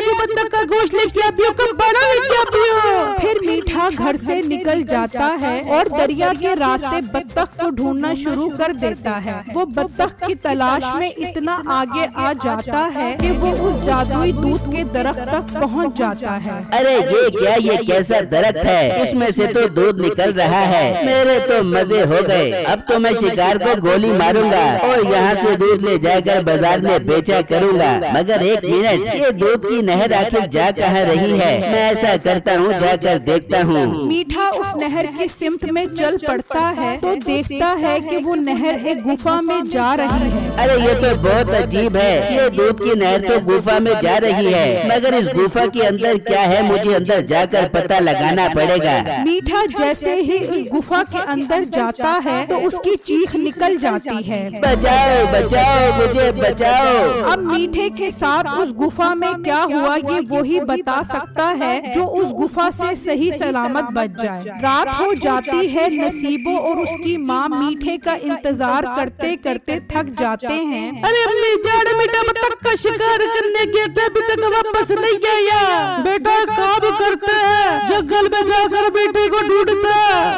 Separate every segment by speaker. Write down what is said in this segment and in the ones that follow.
Speaker 1: आज बत्तख का गोश्त लेके आती हूँ, कबाड़ा लेके आती हूँ।
Speaker 2: फिर मीठा घर से निकल जाता है और दरिया के रास्ते बत्तख को ढूंढना शुरू कर देता है। वो बत्तख की तलाश में इतना आगे आ जाता है कि वो उस जादुई दूध के दरख्त तक पहुंच जाता है।
Speaker 3: अरे ये क्या, ये कैसा दरख्त है, इसमें से तो दूध निकल रहा है। मेरे तो मजे हो गए। अब तो मैं शिकार को गोली मारूंगा और यहाँ से दूध ले जाकर बाजार में बेचा करूँगा। मगर एक मिनट, ये दूध की नहर आखिर जा कहाँ रही है? मैं ऐसा करता हूँ, जाकर देखता हूँ।
Speaker 2: मीठा उस नहर की सिमत में चल पड़ता है तो देखता है कि वो नहर एक गुफा में जा रही है।
Speaker 3: अरे ये तो बहुत अजीब है, ये दूध की नहर तो गुफा में जा रही है, मगर इस गुफा के अंदर क्या है, मुझे अंदर जाकर पता लगाना पड़ेगा।
Speaker 2: मीठा जैसे ही उस गुफा के अंदर जाता है तो उसकी चीख निकल जाती है,
Speaker 3: बचाओ बचाओ, मुझे बचाओ।
Speaker 2: अब मीठे के साथ उस गुफा में क्या हुआ ये वही बता सकता है जो उस गुफा से सही सलामत बच जाए। रात हो जाती है। नसीबो और उसकी माँ मीठे का इंतजार करते करते थक जाते हैं।
Speaker 1: अरे अम्मी जान, मीठा बत्तख का शिकार करने गया था, अभी तक वापस नहीं आया। बेटा काम करता है, जंगल में जाकर बेटे को ढूंढता।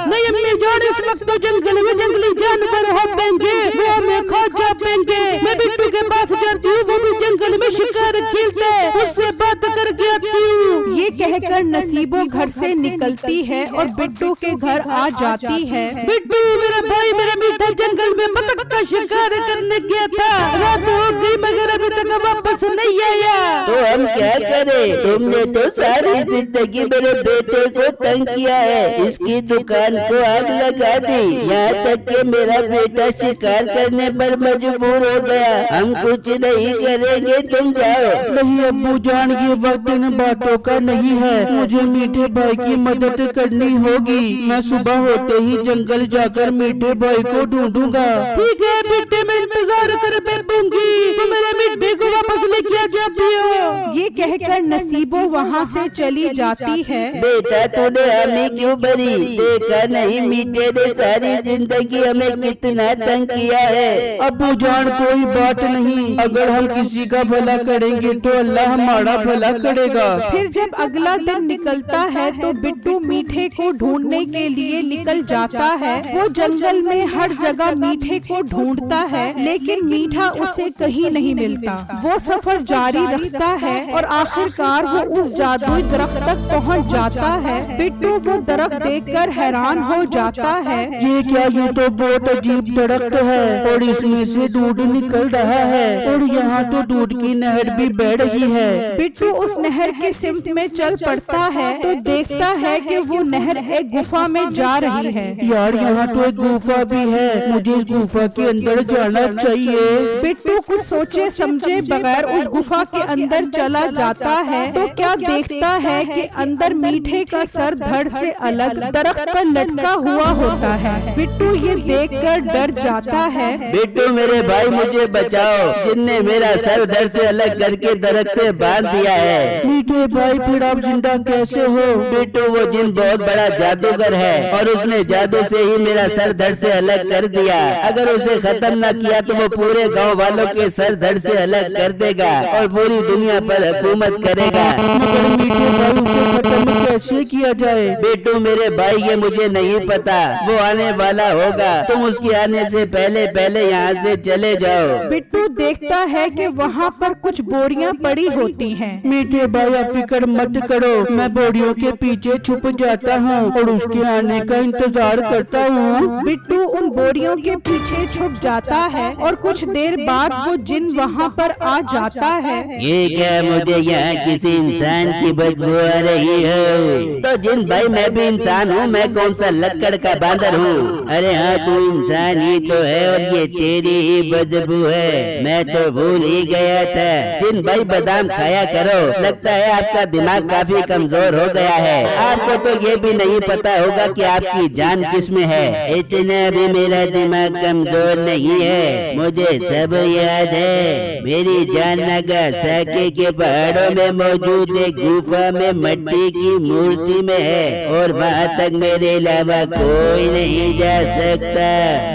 Speaker 1: नहीं अम्मी जान, इस वक्त तो जंगल में जंगली जानवर होंगे, वो हमें खा जाएंगे। मैं बिट्टू के पास जाती हूँ, वो भी जंगल में शिकार खेलता है, उससे बात करके आती हूँ।
Speaker 2: ये कहकर नसीबो घर से निकलती है और बिट्टू के घर आ जाती है।
Speaker 1: बिट्टू मेरा भाई, मेरा मीठा जंगल में बत्तख का शिकार करने गया था, रात हो गई मगर अभी तक वापस नहीं आया।
Speaker 3: तो हम क्या करें? तुमने तो सारी जिंदगी मेरे बेटे को तंग किया है, इसकी दुकान को आग लगा दी, यहाँ तक कि मेरा बेटा शिकार करने पर मजबूर हो गया। हम कुछ नहीं करेंगे, तुम जाओ।
Speaker 4: नहीं अब्बू जान, ये वक्त इन बातों का नहीं है, मुझे मीठे भाई की मदद करनी होगी। मैं सुबह होते ही जंगल जाकर मीठे भाई को ढूंढूंगा।
Speaker 1: ठीक है बेटे, मैं इंतजार कर बैठूंगी, तो मेरे मीठे को वापस लेके आ जाती हो।
Speaker 2: ये कहकर नसीबो वहाँ से चली जाती है।
Speaker 3: बेटा तूने हमें क्यों भरी? देखा नहीं मीठे ने सारी जिंदगी हमें कितना तंग किया है।
Speaker 4: अब्बू जान कोई बात नहीं, अगर हम किसी का भला करेंगे तो अल्लाह हमारा भला करेगा।
Speaker 2: फिर जब अगला दिन निकलता है तो बिट्टू मीठे को ढूंढने के लिए निकल जाता है। वो जंगल में हर जगह मीठे को ढूंढता है, लेकिन मीठा उसे कहीं नहीं मिलता। वो सफर जारी रखता है और आखिरकार वो उस जादुई दरख्त तक पहुंच जाता है। बिट्टू वो दरख्त देखकर हैरान हो जाता है।
Speaker 4: ये क्या, ये तो बहुत अजीब दरख्त है और इसमें से दूध निकल रहा है और यहाँ तो दूध की नहर भी बह रही है।
Speaker 2: बिट्टू उस नहर के सिमत में चल पड़ता है तो देखता है कि वो नहर एक गुफा में जा रही है।
Speaker 4: यार यहाँ तो एक गुफा भी है, मुझे इस गुफा के अंदर जाना चाहिए।
Speaker 2: बिट्टू कुछ सोचे समझे बगैर उस गुफा के अंदर चला जाता है तो क्या देखता है कि अंदर मीठे का सर धड़ से अलग दरख्त पर लटका हुआ होता है। बिट्टू ये देखकर डर जाता है।
Speaker 3: बिट्टू मेरे भाई, मुझे बचाओ, जिनने मेरा सर धड़ से अलग करके दरख्त से बांध दिया है।
Speaker 4: मीठे भाई फिर आप जिंदा कैसे हो?
Speaker 3: बिट्टू वो जिन बहुत बड़ा जादूगर है और उसने जादू से ही मेरा सर धड़ से अलग कर दिया। अगर उसे खत्म न किया तो वो पूरे गांव वालों के सर धड़ से अलग कर देगा और पूरी दुनिया पर हुकूमत करेगा।
Speaker 4: मगर मीठे भाई उसे खत्म कैसे किया जाए?
Speaker 3: बिट्टू मेरे भाई, ये मुझे नहीं पता, वो आने वाला होगा, तुम उसके आने से पहले पहले यहाँ से चले जाओ।
Speaker 2: बिट्टू देखता है कि वहाँ पर कुछ बोरियां पड़ी होती हैं।
Speaker 4: मीठे भाई आप फिक्र मत करो, मैं बोरियों के पीछे छुप जाता हूँ और उसके आने का इंतजार करता हूँ।
Speaker 2: बिट्टू उन बोरियों के पीछे छुप जाता है और कुछ देर बाद वो जिन वहाँ पर आ जाता है।
Speaker 3: ये क्या, मुझे यहाँ किसी इंसान की बदबू आ रही है? तो जिन भाई मैं भी इंसान हूँ, मैं कौन सा लक्कड़ का बांदर हूँ? अरे हाँ तू इंसान ही तो है और ये तेरी ही बदबू है, मैं तो भूल ही गया था। जिन भाई बादाम खाया करो, लगता है आपका दिमाग काफी कमजोर हो गया है। आपको तो ये भी नहीं पता होगा कि आपकी जान किस में है। इतना भी मेरा दिमाग कमजोर नहीं है, मुझे सब याद है। मेरी जान नागासाकी के पहाड़ों में मौजूद एक गुफा में मिट्टी की मूर्ति में है और वहाँ तक मेरे अलावा कोई नहीं जा सकता।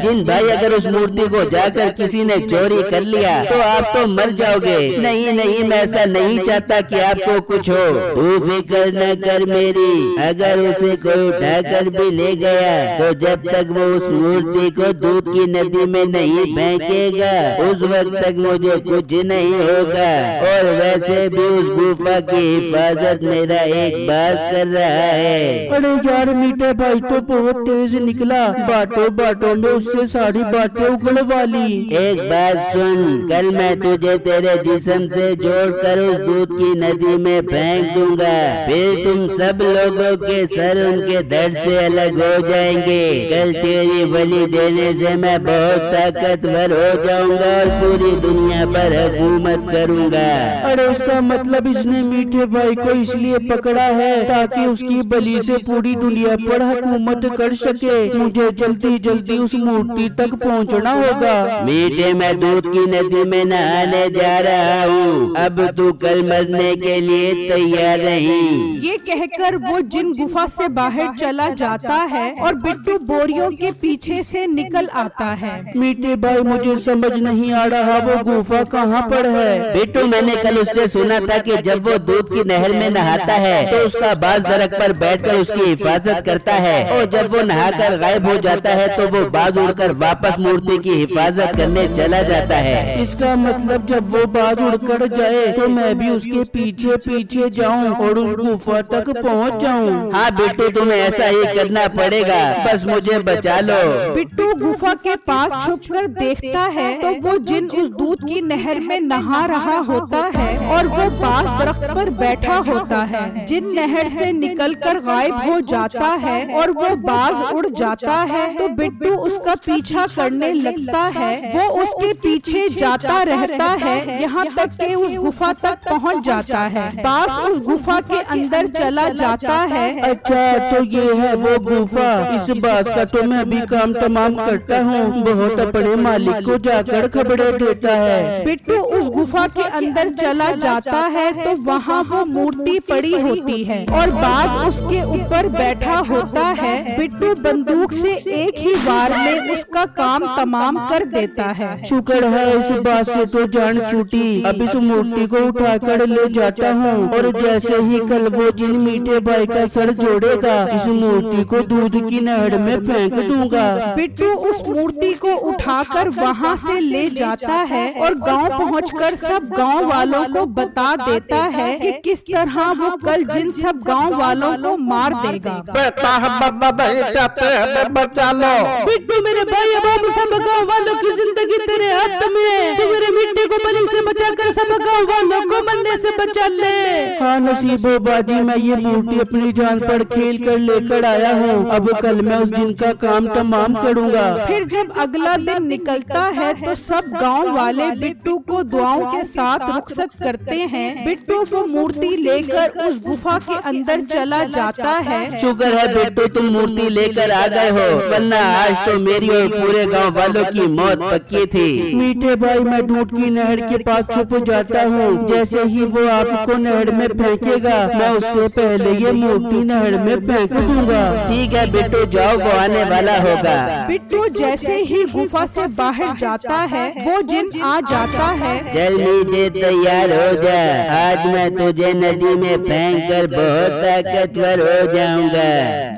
Speaker 3: जिन भाई अगर उस मूर्ति को जाकर किसी ने चोरी कर लिया तो आप तो मर जाओगे। नहीं नहीं, मैं ऐसा नहीं चाहता कि आपको कुछ हो। तू फिक्र न कर मेरी, अगर उसे कोई उठाकर भी ले गया तो जब तक वो उस मूर्ति को दूध की नदी में नहीं फेंकेगा उस वक्त तक मुझे कुछ नहीं होगा। और वैसे भी उस गुफा की हिफाजत मेरा एक बास कर रहा है।
Speaker 4: अरे यार मीठे भाई तो बहुत तेज निकला, बातों बातों में उससे सारी बातें उगलवा ली।
Speaker 3: एक बात सुन, कल मैं तुझे तेरे जिस्म से जोड़कर उस दूध की नदी में फेंक दूंगा, फिर तुम सब लोगों के सर उनके दर्द से अलग हो जाएंगे। कल तेरी बलि देने से मैं बहुत ताकतवर हो जाऊंगा और पूरी दुनिया पर हुकूमत करूंगा।
Speaker 4: अरे उसका मतलब इसने मीठे भाई को इसलिए पकड़ा है ताकि उसकी बलि से पूरी दुनिया पर हुकूमत कर सके। मुझे जल्दी जल्दी उस मूर्ति तक पहुंचना होगा।
Speaker 3: मीठे, मैं दूध की नदी में नहाने जा रहा हूँ, अब तू कल मरने के लिए तैयार नहीं।
Speaker 2: ये कहकर वो जिन गुफा से बाहर चला जाता है और बिट्टू बोरियों के पीछे से निकल आता है।
Speaker 4: मीठे भाई मुझे समझ नहीं आ रहा वो गुफा कहाँ पर है।
Speaker 3: बिट्टू, मैंने कल उससे सुना था कि जब वो दूध की नहर में नहाता है तो उसका बाज दरख्त पर बैठकर उसकी हिफाजत करता है और जब वो नहाकर गायब हो जाता है तो वो बाज उड़कर वापस मूर्ति की हिफाजत करने चला जाता है।
Speaker 4: इसका मतलब जब वो बाज उड़कर जाए तो मैं भी उसके पीछे पीछे जाऊं और उस गुफा तक पहुंच जाऊं।
Speaker 3: हाँ बिट्टू, तुम्हें ऐसा ही करना पड़ेगा, बस मुझे बचा लो।
Speaker 2: बिट्टू गुफा के पास छुपकर देखता है तो वो जिन उस दूध की नहर में नहा रहा होता है और वो बाज दरख्त पर बैठा होता है। जिन नहर से निकलकर गायब हो जाता है और वो बाज उड़ जाता है तो बिट्टू उसका पीछा करने लगता है। वो उसके पीछे जाता रहता है यहाँ तक कि उस गुफा तक पहुँच जाता है। बाज उस गुफा के अंदर चला जाता है।
Speaker 4: अच्छा तो ये है वो गुफा। इस बात का तो मैं अभी काम तमाम करता हूँ, बहुत अपने मालिक को जाकर खबरें देता है।
Speaker 2: बिट्टू उस गुफा के अंदर चला जाता है तो वहाँ वो मूर्ति पड़ी होती है और बाज उसके ऊपर बैठा होता है। बिट्टू बंदूक से एक ही वार में उसका काम तमाम कर देता है।
Speaker 4: शुक्र है इस बात से तो जान छूटी। अब इस मूर्ति को उठाकर ले जाता हूँ और जैसे ही कल वो जिन मीठे भाई का सर जोड़ेगा इस मूर्ति को दूध की नहर में फेंक दूंगा।
Speaker 2: बिट्टू उस मूर्ति को उठाकर वहाँ से ले जाता है और गांव पहुंचकर सब गांव वालों को बता देता है कि किस तरह वो कल जिन सब गांव वालों को मार देगा।
Speaker 1: बेटा हम नहीं चाहते, हमें बचा लो। बिट्टू मेरे भाई, अब हम सब गाँव वालों की जिंदगी तेरे हाथ में है। तू मेरे मिट्टी को बलि से बचाकर सब गाँव वालों को मरने से बचा ले।
Speaker 4: हाँ नसीबो बाजी, मैं ये मूर्ति अपनी जान पर खेल कर लेकर आया हूँ। अब कल मैं उस जिन का काम तमाम करूँगा।
Speaker 2: फिर जब अगला दिन निकलता है तो सब गांव वाले बिट्टू को दुआओं के साथ रुखसत करते हैं। बिट्टू वो मूर्ति लेकर उस गुफा के अंदर चला जाता है।
Speaker 3: शुक्र है बिट्टू तुम मूर्ति लेकर आ गए हो, वरना आज तो मेरी और पूरे गांव वालों की मौत पक्की थी।
Speaker 4: मीठे भाई मैं दूध की नहर के पास छुप जाता हूँ। जैसे ही वो आपको नहर में फेंकेगा मैं उससे पहले ये मूर्ति नहर में फेंक दूंगा।
Speaker 3: ठीक है बिट्टू, जाओ वो आने वाला होगा।
Speaker 2: बिट्टू जैसे ही गुफा से बाहर जाता है वो जिन आ जाता है।
Speaker 3: चल मीठे तैयार हो जा, आज मैं तुझे नदी में फेंक कर बहुत ताकतवर हो जाऊंगा।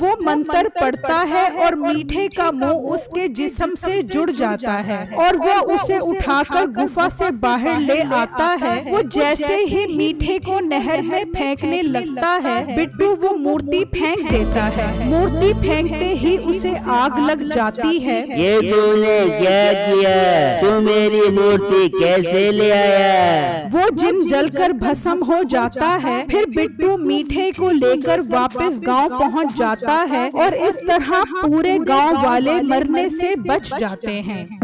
Speaker 2: वो मंत्र पढ़ता है और मीठे का मुंह उसके जिस्म से जुड़ जाता है और वो उसे उठाकर गुफा से बाहर ले आता है। वो जैसे ही मीठे को नहर में फेंकने लगता है बिट्टू वो मूर्ति फेंक देता है। मूर्ति फेंकते ही उसे आग लग जाती है।
Speaker 3: ये तूने क्या किया? तू मेरी मूर्ति कैसे ले आया?
Speaker 2: वो जिन जलकर भस्म हो जाता है। फिर बिट्टू मीठे को लेकर वापस गांव पहुंच जाता है और इस तरह पूरे गांव वाले मरने से बच जाते हैं।